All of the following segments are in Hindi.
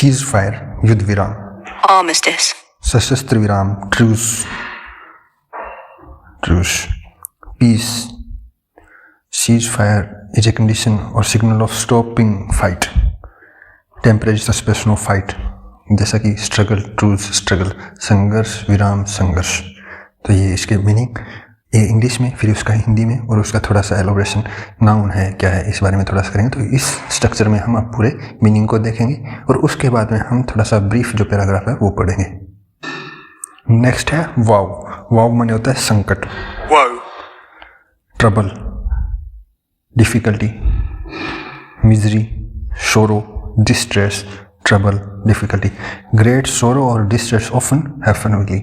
सीज फायर युद्ध विराम, armistice, सशस्त्र विराम truce, peace, cease fire is a condition और signal of stopping fight, temporary suspension of fight, जैसा कि स्ट्रगल ट्रूस स्ट्रगल, संघर्ष विराम संघर्ष। तो ये इसके मीनिंग ये इंग्लिश में, फिर उसका हिंदी में और उसका थोड़ा सा एलोब्रेशन, नाउन है क्या है इस बारे में थोड़ा सा करेंगे। तो इस स्ट्रक्चर में हम अब पूरे मीनिंग को देखेंगे और उसके बाद में हम थोड़ा सा ब्रीफ जो पैराग्राफ है वो पढ़ेंगे। नेक्स्ट है वाव। वाव माने होता है संकट, trouble, difficulty, misery, sorrow, distress, trouble, difficulty. Great sorrow or distress often happen only.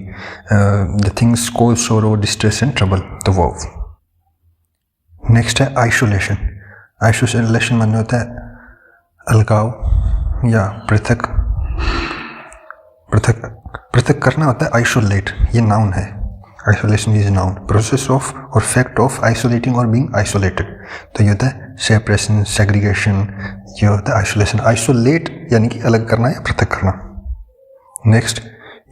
The things cause sorrow, distress and trouble. The wow. Next है isolation. Isolation माने होता है अलगाव या पृथक करना होता है isolate, ये noun है। Isolation is noun. Process of or fact of isolating or being isolated. तो ये होता है separation, segregation, ये होता है isolation. Isolate यानी कि अलग करना या पृथक करना। Next,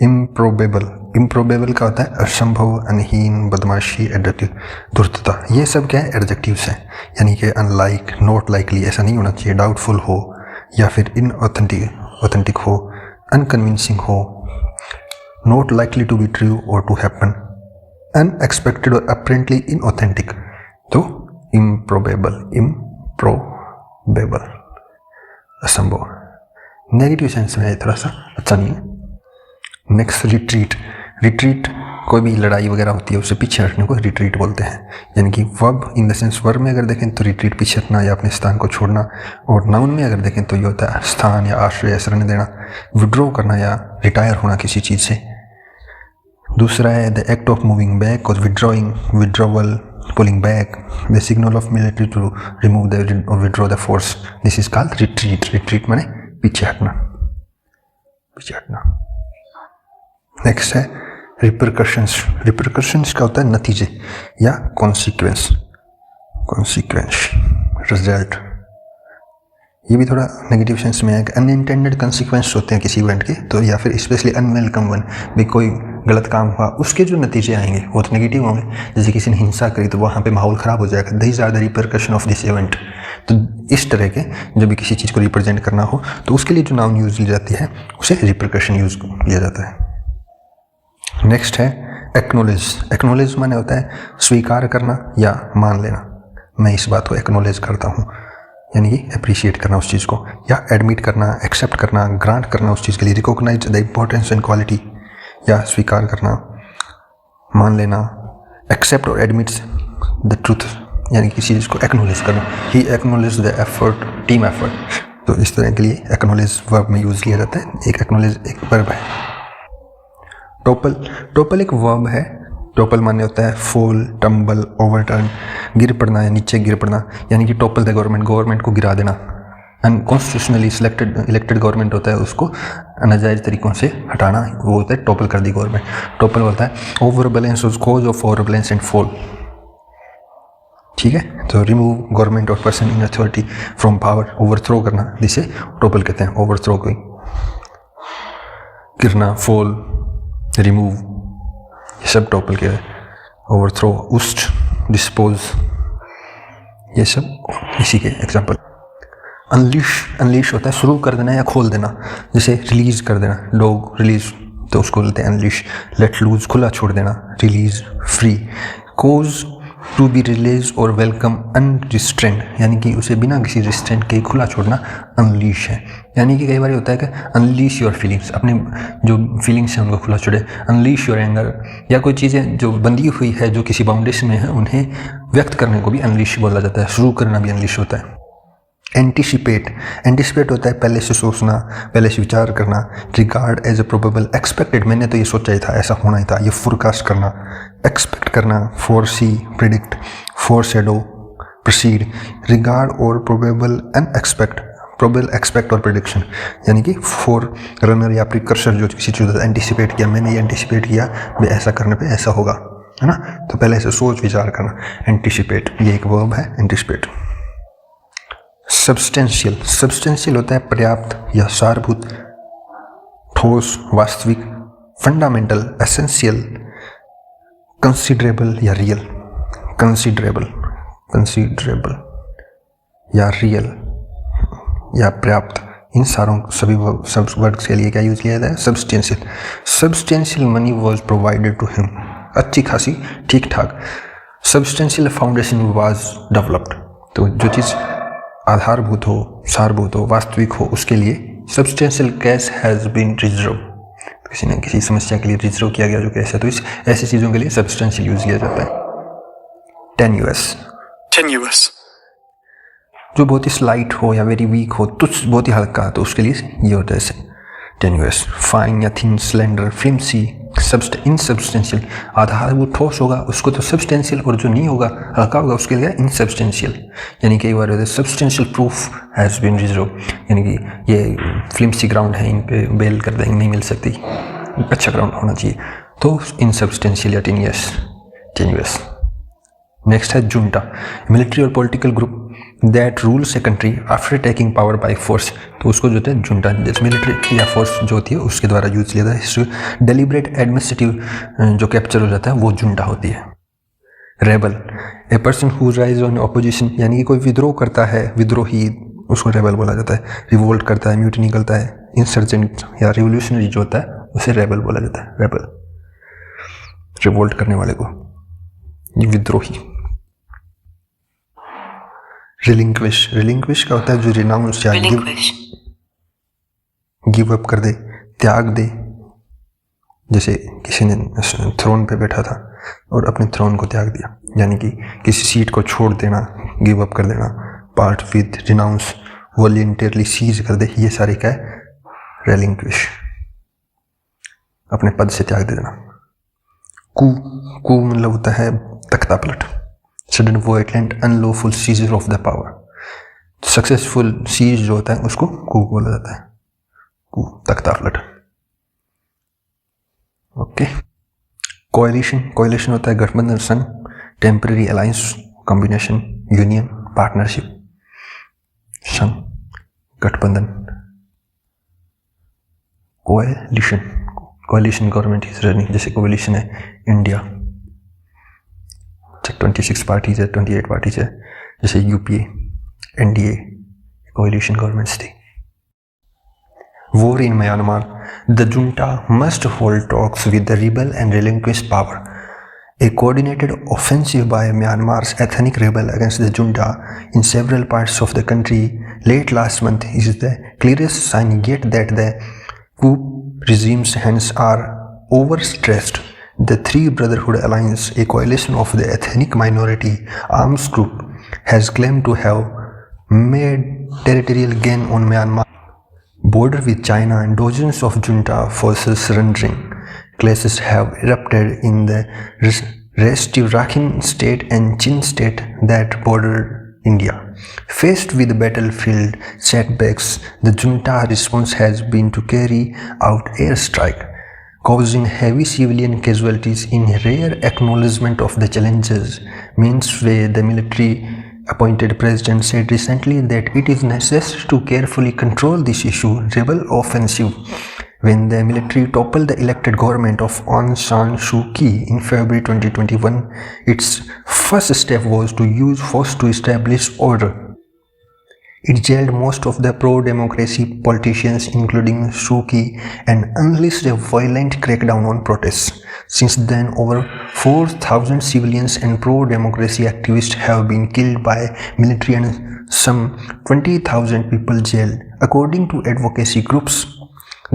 improbable. Improbable का होता है असंभव, अनहीन, बदमाशी, एडजेक्टिव, धूर्तता। ये सब क्या है? एडजेक्टिव्स हैं, यानी कि unlike, not likely ऐसा नहीं होना चाहिए, doubtful हो या फिर inauthentic हो, unconvincing हो, not likely to be true or to happen, unexpected or apparently inauthentic। तो improbable, असंभव। नेगेटिव सेंस में थोड़ा सा अच्छा नहीं है। नेक्स्ट रिट्रीट कोई भी लड़ाई वगैरह होती है उससे पीछे हटने को रिट्रीट बोलते हैं, यानी कि verb in the sense verb में अगर देखें तो रिट्रीट पीछे हटना या अपने स्थान को छोड़ना, और नाउन में अगर देखें तो ये होता है स्थान या आश्रय शरण देना, विड्रॉ करना या रिटायर होना किसी चीज़ से। दूसरा है the act of moving back और withdrawing, withdrawal, pulling back, the signal of military to remove the or withdraw the force. This is called retreat. Retreat माने पीछे हटना। नेक्स्ट है रिपरकशंस का होता है नतीजे या कॉन्सिक्वेंस, रिजल्ट। ये भी थोड़ा नेगेटिव सेंस में है कि अनइंटेंडेड कंसिक्वेंस होते हैं किसी इवेंट के, तो या फिर स्पेशली अनवेलकम वन, भी कोई गलत काम हुआ उसके जो नतीजे आएंगे वो तो नेगेटिव होंगे। जैसे किसी ने हिंसा करी तो वहाँ पे माहौल ख़राब हो जाएगा, these are the repercussion of this event. तो इस तरह के जब भी किसी चीज़ को रिप्रेजेंट करना हो तो उसके लिए जो नाउन यूज़ ली जाती है उसे रिपरकशन यूज़ लिया जाता है। नेक्स्ट है एक्नोलेज माने होता है स्वीकार करना या मान लेना, मैं इस बात को एक्नोलेज करता हूँ, यानी कि अप्रिशिएट करना उस चीज़ को, या एडमिट करना, एक्सेप्ट करना, ग्रांट करना उस चीज़ के लिए, recognise the importance and quality, या स्वीकार करना, मान लेना, एक्सेप्ट और एडमिट द ट्रूथ, यानी किसी चीज़ को एक्नोलेज करना। He acknowledge the effort, team effort. तो इस तरह के लिए एक्नोलेज वर्ब में यूज़ किया जाता है। एक एक्नोलेज एक वर्ब है। टोपल एक वर्ब है। टोपल माने होता है फॉल, टम्बल, ओवरटर्न, गिर पड़ना या नीचे गिर पड़ना, यानी कि टोपल द गवर्नमेंट को गिरा देना। अनकॉन्स्टिट्यूशनली इलेक्टेड गवर्नमेंट होता है उसको नाजायज़ तरीक़ों से हटाना, वो होता है टोपल कर दी गवर्नमेंट। टोपल होता है over balance cause of over balance and fall. ठीक है, तो रिमूव गवर्नमेंट और person in authority from power, overthrow करना, जिसे टोपल कहते हैं। ओवरथ्रो कोई गिरना, फॉल, रिमूव, ये सब टोपल के ओवरथ्रो, उस्ट, डिस्पोज, ये सब इसी के एग्जाम्पल। अनलीश होता है शुरू कर देना या खोल देना, जैसे रिलीज कर देना, डॉग रिलीज तो उसको बोलते हैं अनलीश। लेट लूज खुला छोड़ देना, release, free. Cause to be release और वेलकम अनरिस्ट्रेंड, यानी कि उसे बिना किसी रिस्ट्रेंट के खुला छोड़ना अनलीश है। यानी कि कई बार होता है कि अनलीश योर फीलिंग्स, अपने जो फीलिंग्स हैं उनको खुला छोड़े। अनलीश योर एंगर, या कोई चीज़ें जो बंधी हुई है जो किसी बाउंड्रीज में है उन्हें व्यक्त करने को भी अनलीश बोला जाता है। शुरू करना भी अनलीश होता है। एंटिसिपेट होता है पहले से सोचना, पहले से विचार करना। Regard as a probable, expected, मैंने तो ये सोचा ही था, ऐसा होना ही था, ये फोरकास्ट करना। एक्सपेक्ट करना, फोरसी, प्रिडिक्ट, फोरशैडो, प्रोसीड। रिगार्ड और probable and expect, probable, expect और प्रिडिक्शन, यानी कि फोर रनर या प्रिकर्सर जो किसी चीज़ होता है। एंटिसिपेट किया, मैंने ये एंटिसिपेट किया भाई ऐसा करने पे ऐसा होगा, है ना, तो पहले से सोच विचार करना, एंटिसिपेट, ये एक वर्ब है एंटिसिपेट। सब्सटेंशियल होता है पर्याप्त या सारभूत, ठोस, वास्तविक, फंडामेंटल, एसेंशियल, कंसिडरेबल या रियल, कंसिडरेबल या रियल या पर्याप्त, इन सभी वर्ड्स के लिए क्या यूज किया जाता है? Substantial money was provided to him, अच्छी खासी, ठीक ठाक। सब्सटेंशियल फाउंडेशन वाज डेवलप्ड, तो जो चीज़ आधारभूत हो, सारभूत हो, वास्तविक हो, उसके लिए substantial cash has been reserve, किसी न किसी समस्या के लिए रिजर्व किया गया जो कैश है, तो इस ऐसी चीज़ों के लिए सब्सटेंशियल यूज किया जाता है। टेन्यूअस जो बहुत ही स्लाइट हो या वेरी वीक हो, तुच्छ, बहुत ही हल्का, तो उसके लिए ये होता है टेन्यूअस। फाइन या थिन, स्लेंडर, फ्लिम्सी, इनसब्सटेंशियल, आधारभूत ठोस होगा उसको तो सब्सटेंशियल, और जो नहीं होगा, हल्का होगा, उसके लिए इनसब्सटेंशियल। यानी कई बार होता है substantial proof has been reserve, यानी कि ये फ्लिम्सी ग्राउंड है, इन पे बेल कर देंगे, नहीं मिल सकती, अच्छा ग्राउंड होना चाहिए, तो इनसब्सटेंशियल या टेन्यूअस। नेक्स्ट है जुंटा, मिलिट्री और political group that rules a country after taking power by force, तो उसको जो होता है जुंटा, जैसे मिलिट्री या फोर्स जो होती है उसके द्वारा यूज किया जाता है। डेलिब्रेट एडमिनिस्ट्रेटिव जो कैप्चर हो जाता है वो जुंटा होती है। Rebel, a person who rise on opposition, यानी कि कोई विद्रोह करता है, विद्रोही, उसको रेबल बोला जाता है। रिवोल्ट करता है, म्यूटिनी करता है, इंसर्जेंट या रिवोल्यूशनरी जो होता है उसे रेबल बोला जाता है। रेबल, रिवोल्ट करने वाले को, ये विद्रोही। रिलिंक्विश का होता है जो रिनाउंस या गिव अप कर दे, त्याग दे। जैसे किसी ने थ्रोन पे बैठा था और अपने थ्रोन को त्याग दिया, यानी कि किसी सीट को छोड़ देना, गिव अप कर देना। Part with, renounce, voluntarily cease कर दे, ये सारे क्या है? रिलिंक्विश, अपने पद से त्याग दे देना। कू मतलब होता है तख्ता पलट, sudden violent unlawful seizure of the power. Successful seize जो होता है उसको कू बोला जाता है, कू, तख्ता पलट। ओके। कोएलिशन होता है गठबंधन, संघ। Temporary alliance, combination, union, partnership, संघ, गठबंधन। कोएलिशन गवर्नमेंट इज रनिंग, जैसे कोएलिशन है इंडिया, 26 पार्टीज है, 28 पार्टीज है, जैसे यूपीए, एनडीए, कोएलिशन गवर्नमेंट्स थी। War in Myanmar, the junta must hold talks with the rebel and relinquish power. A coordinated offensive by Myanmar's ethnic rebel against the junta in several parts of the country late last month is the clearest sign yet that the coup regime's hands are overstretched. The Three Brotherhood Alliance, a coalition of the ethnic minority arms group, has claimed to have made territorial gain on Myanmar border with China, and dozens of junta forces surrendering. Clashes have erupted in the restive Rakhine state and Chin state that border India. Faced with battlefield setbacks, the junta response has been to carry out airstrike, causing heavy civilian casualties. In rare acknowledgement of the challenges, Mainsway, the military-appointed president, said recently that it is necessary to carefully control this issue. Rebel offensive. When the military toppled the elected government of Aung San Suu Kyi in February 2021, its first step was to use force to establish order. It jailed most of the pro-democracy politicians, including Suu Kyi, and unleashed a violent crackdown on protests. Since then, over 4,000 civilians and pro-democracy activists have been killed by military and some 20,000 people jailed. According to advocacy groups,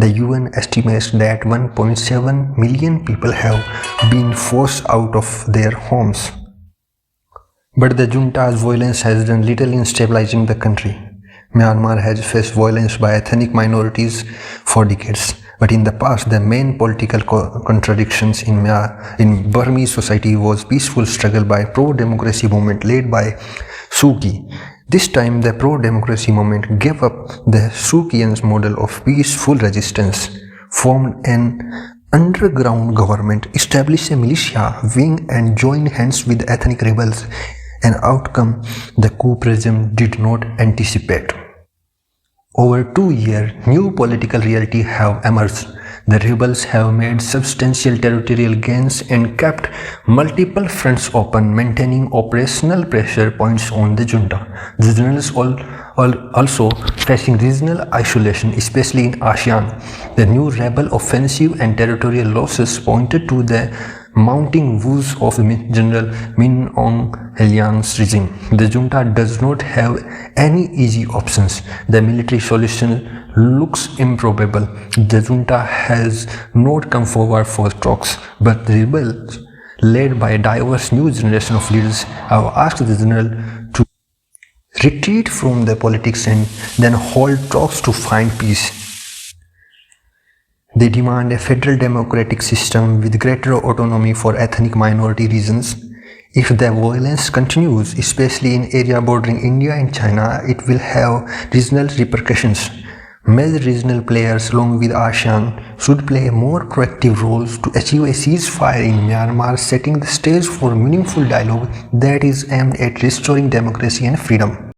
the UN estimates that 1.7 million people have been forced out of their homes. But the junta's violence has done little in stabilizing the country. Myanmar has faced violence by ethnic minorities for decades, but in the past, the main political contradictions in Burmese society was peaceful struggle by pro-democracy movement led by Suu Kyi. This time, the pro-democracy movement gave up the Suu Kyi's model of peaceful resistance, formed an underground government, established a militia wing, and joined hands with ethnic rebels, an outcome the coup regime did not anticipate. Over 2 years, new political reality have emerged. The rebels have made substantial territorial gains and kept multiple fronts open, maintaining operational pressure points on the junta. The generals also facing regional isolation, especially in ASEAN. The new rebel offensive and territorial losses pointed to the mounting woes of General Min Aung Hlaing's regime. The junta does not have any easy options. The military solution looks improbable. The junta has not come forward for talks, but the rebels, led by a diverse new generation of leaders, have asked the general to retreat from the politics and then hold talks to find peace. They demand a federal democratic system with greater autonomy for ethnic minority regions. If the violence continues, especially in area bordering India and China, it will have regional repercussions. Major regional players along with ASEAN should play a more proactive role to achieve a ceasefire in Myanmar, setting the stage for meaningful dialogue that is aimed at restoring democracy and freedom.